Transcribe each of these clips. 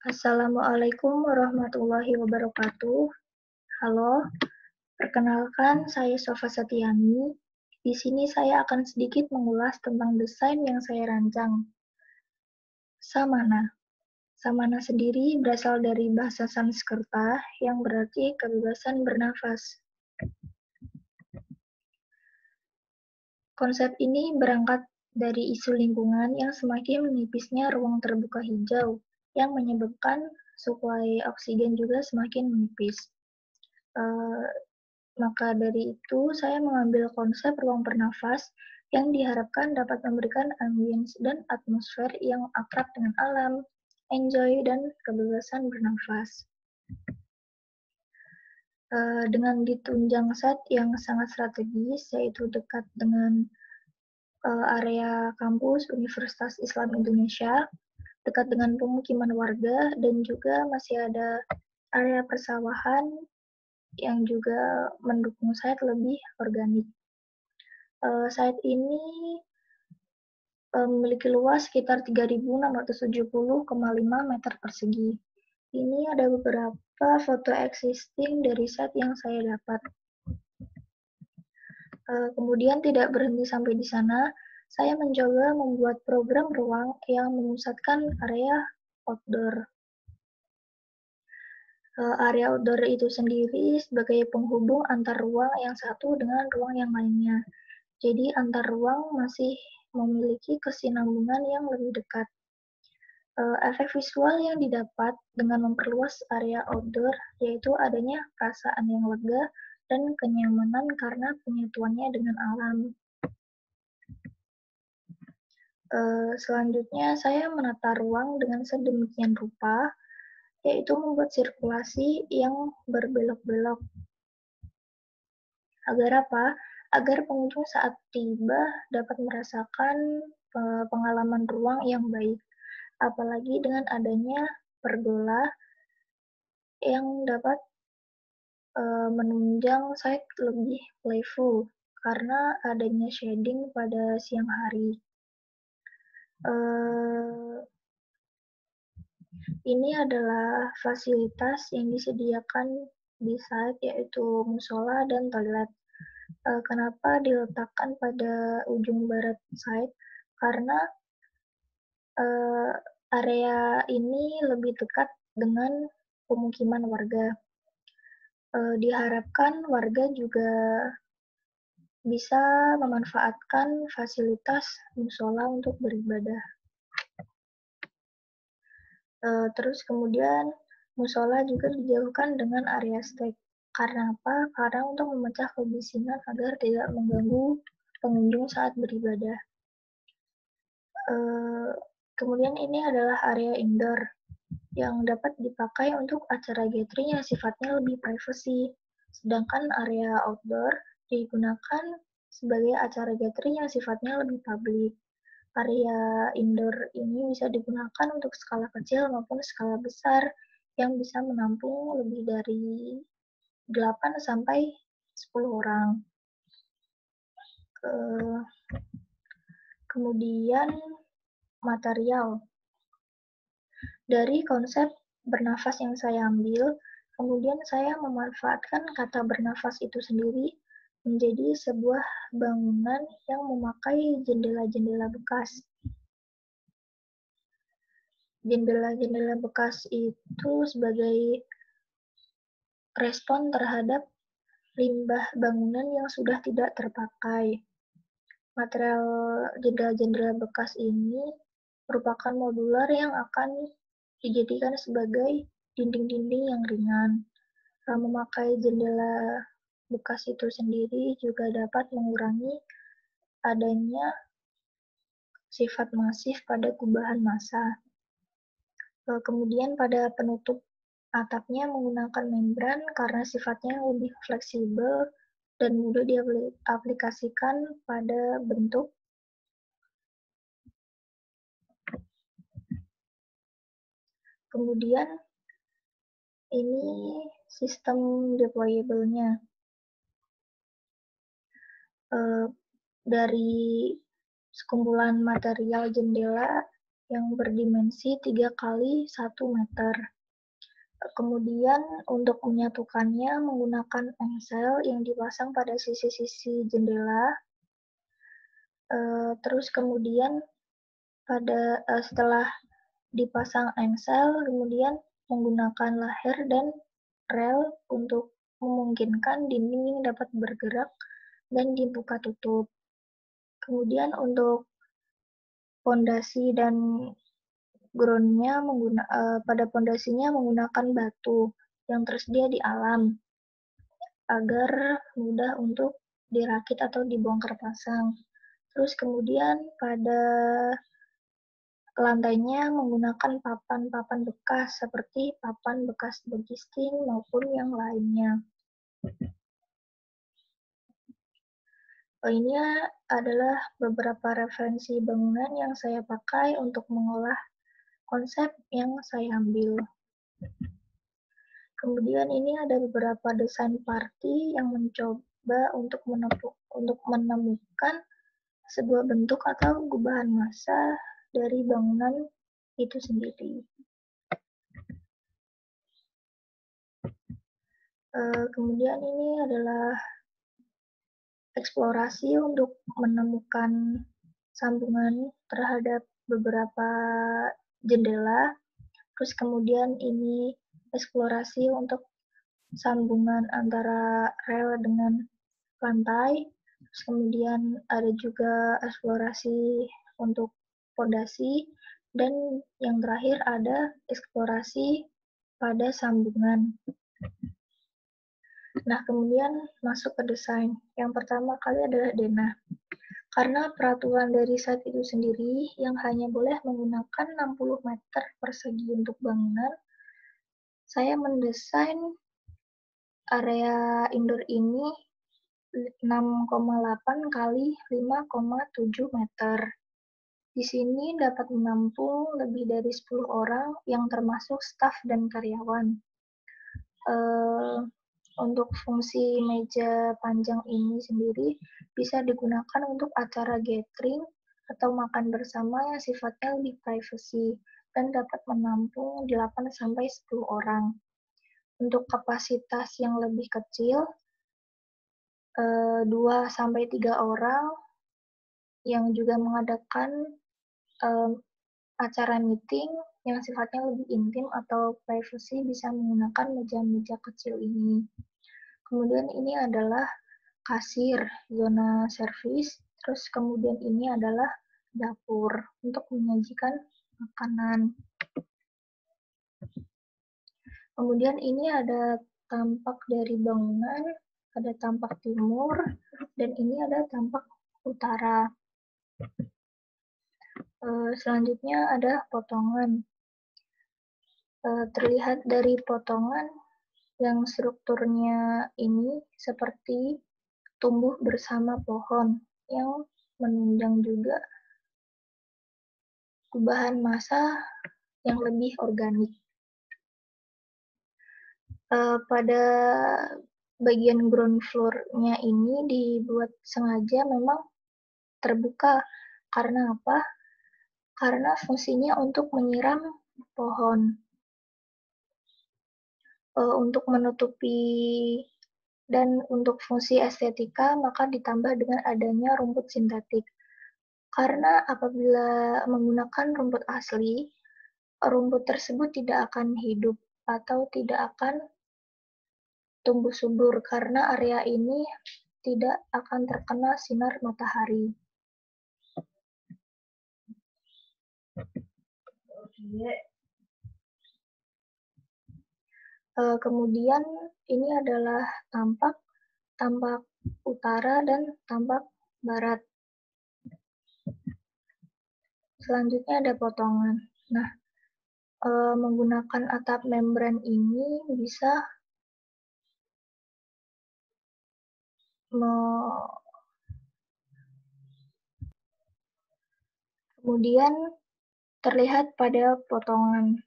Assalamualaikum warahmatullahi wabarakatuh. Halo, perkenalkan saya Sofa Satyani. Di sini saya akan sedikit mengulas tentang desain yang saya rancang. Samana. Samana sendiri berasal dari bahasa Sanskerta yang berarti kebebasan bernafas. Konsep ini berangkat dari isu lingkungan yang semakin menipisnya ruang terbuka hijau, yang menyebabkan suplai oksigen juga semakin menipis. Maka dari itu, saya mengambil konsep ruang bernafas yang diharapkan dapat memberikan ambience dan atmosfer yang akrab dengan alam, enjoy, dan kebebasan bernafas. Dengan ditunjang set yang sangat strategis, yaitu dekat dengan area kampus Universitas Islam Indonesia, dekat dengan pemukiman warga, dan juga masih ada area persawahan yang juga mendukung site lebih organik. Site ini memiliki luas sekitar 3.670,5 meter persegi. Ini ada beberapa foto existing dari site yang saya dapat. Kemudian tidak berhenti sampai di sana, saya mencoba membuat program ruang yang memusatkan area outdoor. Area outdoor itu sendiri sebagai penghubung antar ruang yang satu dengan ruang yang lainnya. Jadi antar ruang masih memiliki kesinambungan yang lebih dekat. Efek visual yang didapat dengan memperluas area outdoor yaitu adanya perasaan yang lega dan kenyamanan karena penyatuannya dengan alam. Selanjutnya, saya menata ruang dengan sedemikian rupa, yaitu membuat sirkulasi yang berbelok-belok. Agar apa? Agar pengunjung saat tiba dapat merasakan pengalaman ruang yang baik. Apalagi dengan adanya pergola yang dapat menunjang site lebih playful karena adanya shading pada siang hari. Ini adalah fasilitas yang disediakan di site, yaitu musola dan toilet. Kenapa diletakkan pada ujung barat site? Karena area ini lebih dekat dengan pemukiman warga. Diharapkan warga juga bisa memanfaatkan fasilitas musola untuk beribadah. Terus kemudian musola juga dijauhkan dengan area stage. Karena apa? Karena untuk memecah kebisingan agar tidak mengganggu pengunjung saat beribadah. Kemudian ini adalah area indoor yang dapat dipakai untuk acara gathering yang sifatnya lebih privacy. Sedangkan area outdoor digunakan sebagai acara gathering yang sifatnya lebih publik. Area indoor ini bisa digunakan untuk skala kecil maupun skala besar yang bisa menampung lebih dari 8 sampai 10 orang. Kemudian material. Dari konsep bernafas yang saya ambil, kemudian saya memanfaatkan kata bernafas itu sendiri menjadi sebuah bangunan yang memakai jendela-jendela bekas. Jendela-jendela bekas itu sebagai respon terhadap limbah bangunan yang sudah tidak terpakai. Material jendela-jendela bekas ini merupakan modular yang akan dijadikan sebagai dinding-dinding yang ringan. Memakai jendela bekas itu sendiri juga dapat mengurangi adanya sifat masif pada kubahan massa. Kemudian pada penutup atapnya menggunakan membran karena sifatnya lebih fleksibel dan mudah diaplikasikan pada bentuk. Kemudian ini sistem deployable-nya. Dari sekumpulan material jendela yang berdimensi 3 kali 1 meter. Kemudian untuk menyatukannya menggunakan engsel yang dipasang pada sisi-sisi jendela. Terus kemudian setelah dipasang engsel, kemudian menggunakan leher dan rel untuk memungkinkan dinding dapat bergerak dan dibuka tutup. Kemudian untuk pondasi dan groundnya pada pondasinya menggunakan batu yang tersedia di alam agar mudah untuk dirakit atau dibongkar pasang. Terus kemudian pada lantainya menggunakan papan-papan bekas seperti papan bekas begisting maupun yang lainnya. Ini adalah beberapa referensi bangunan yang saya pakai untuk mengolah konsep yang saya ambil. Kemudian ini ada beberapa desain party yang mencoba untuk menemukan sebuah bentuk atau gubahan massa dari bangunan itu sendiri. Kemudian ini adalah eksplorasi untuk menemukan sambungan terhadap beberapa jendela. Terus kemudian ini eksplorasi untuk sambungan antara rel dengan lantai. Terus kemudian ada juga eksplorasi untuk fondasi. Dan yang terakhir ada eksplorasi pada sambungan. Nah, kemudian masuk ke desain. Yang pertama kali adalah denah. Karena peraturan dari site itu sendiri yang hanya boleh menggunakan 60 meter persegi untuk bangunan, saya mendesain area indoor ini 6,8 kali 5,7 meter. Di sini dapat menampung lebih dari 10 orang yang termasuk staf dan karyawan. Untuk fungsi meja panjang ini sendiri bisa digunakan untuk acara gathering atau makan bersama yang sifatnya lebih privacy dan dapat menampung 8-10 orang. Untuk kapasitas yang lebih kecil, 2-3 orang yang juga mengadakan acara meeting yang sifatnya lebih intim atau privacy bisa menggunakan meja-meja kecil ini. Kemudian ini adalah kasir, zona servis, terus kemudian ini adalah dapur untuk menyajikan makanan. Kemudian ini ada tampak dari bangunan, ada tampak timur, dan ini ada tampak utara. Selanjutnya ada potongan. Terlihat dari potongan yang strukturnya ini seperti tumbuh bersama pohon yang menunjang juga gubahan massa yang lebih organik. Pada bagian ground floor-nya ini dibuat sengaja memang terbuka. Karena apa? Karena fungsinya untuk menyiram pohon. Untuk menutupi dan untuk fungsi estetika, maka ditambah dengan adanya rumput sintetik. Karena apabila menggunakan rumput asli, rumput tersebut tidak akan hidup atau tidak akan tumbuh subur karena area ini tidak akan terkena sinar matahari. Kemudian ini adalah tampak utara dan tampak barat. Selanjutnya ada potongan. Nah, menggunakan atap membran ini bisa kemudian terlihat pada potongan.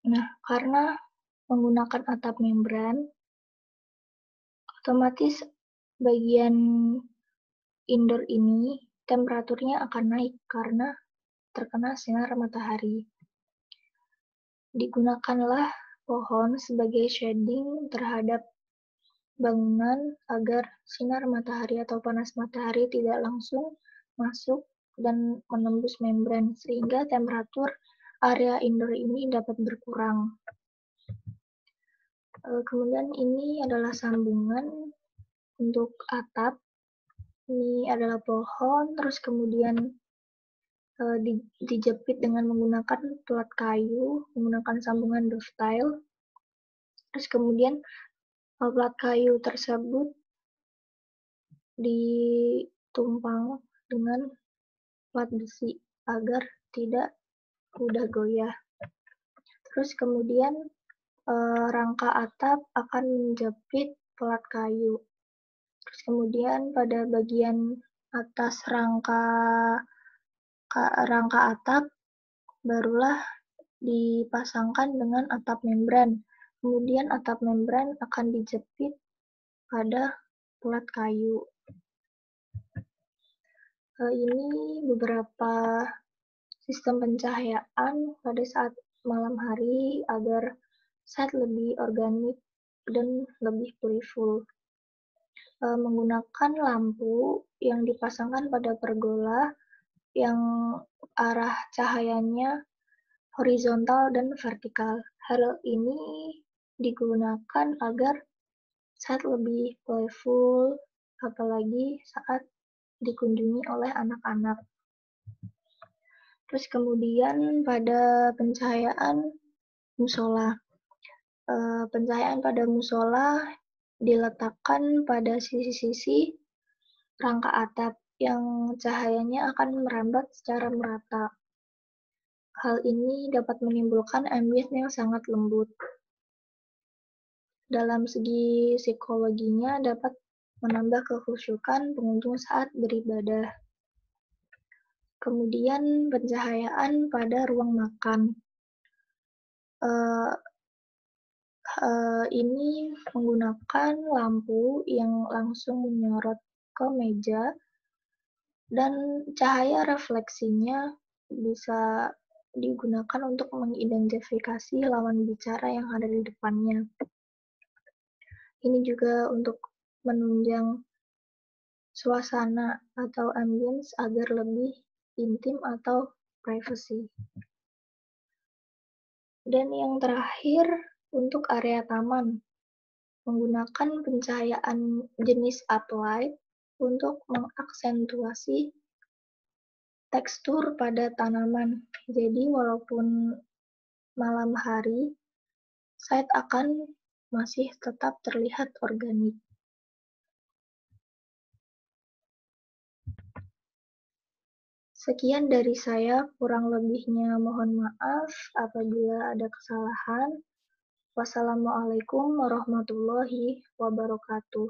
Nah, karena menggunakan atap membran, otomatis bagian indoor ini temperaturnya akan naik karena terkena sinar matahari. Digunakanlah pohon sebagai shading terhadap bangunan agar sinar matahari atau panas matahari tidak langsung masuk dan menembus membran, sehingga temperatur area indoor ini dapat berkurang. Kemudian ini adalah sambungan untuk atap. Ini adalah pohon, terus kemudian dijepit dengan menggunakan pelat kayu, menggunakan sambungan dovetail. Terus kemudian pelat kayu tersebut ditumpang dengan plat besi agar tidak mudah goyah. Terus kemudian rangka atap akan menjepit pelat kayu. Terus kemudian pada bagian atas rangka atap barulah dipasangkan dengan atap membran. Kemudian atap membran akan dijepit pada pelat kayu. Ini beberapa sistem pencahayaan pada saat malam hari agar set lebih organik dan lebih playful. Menggunakan lampu yang dipasangkan pada pergola yang arah cahayanya horizontal dan vertikal. Hal ini digunakan agar set lebih playful, apalagi saat dikunjungi oleh anak-anak. Terus kemudian pada pencahayaan musola. Pencahayaan pada musola diletakkan pada sisi-sisi rangka atap yang cahayanya akan merambat secara merata. Hal ini dapat menimbulkan ambience yang sangat lembut. Dalam segi psikologinya dapat menambah kekhusyukan pengunjung saat beribadah. Kemudian pencahayaan pada ruang makan. Ini menggunakan lampu yang langsung menyorot ke meja dan cahaya refleksinya bisa digunakan untuk mengidentifikasi lawan bicara yang ada di depannya. Ini juga untuk menunjang suasana atau ambience agar lebih intim atau privacy. Dan yang terakhir, untuk area taman, menggunakan pencahayaan jenis uplight untuk mengaksentuasi tekstur pada tanaman. Jadi walaupun malam hari, site akan masih tetap terlihat organik. Sekian dari saya, kurang lebihnya mohon maaf apabila ada kesalahan. Wassalamualaikum warahmatullahi wabarakatuh.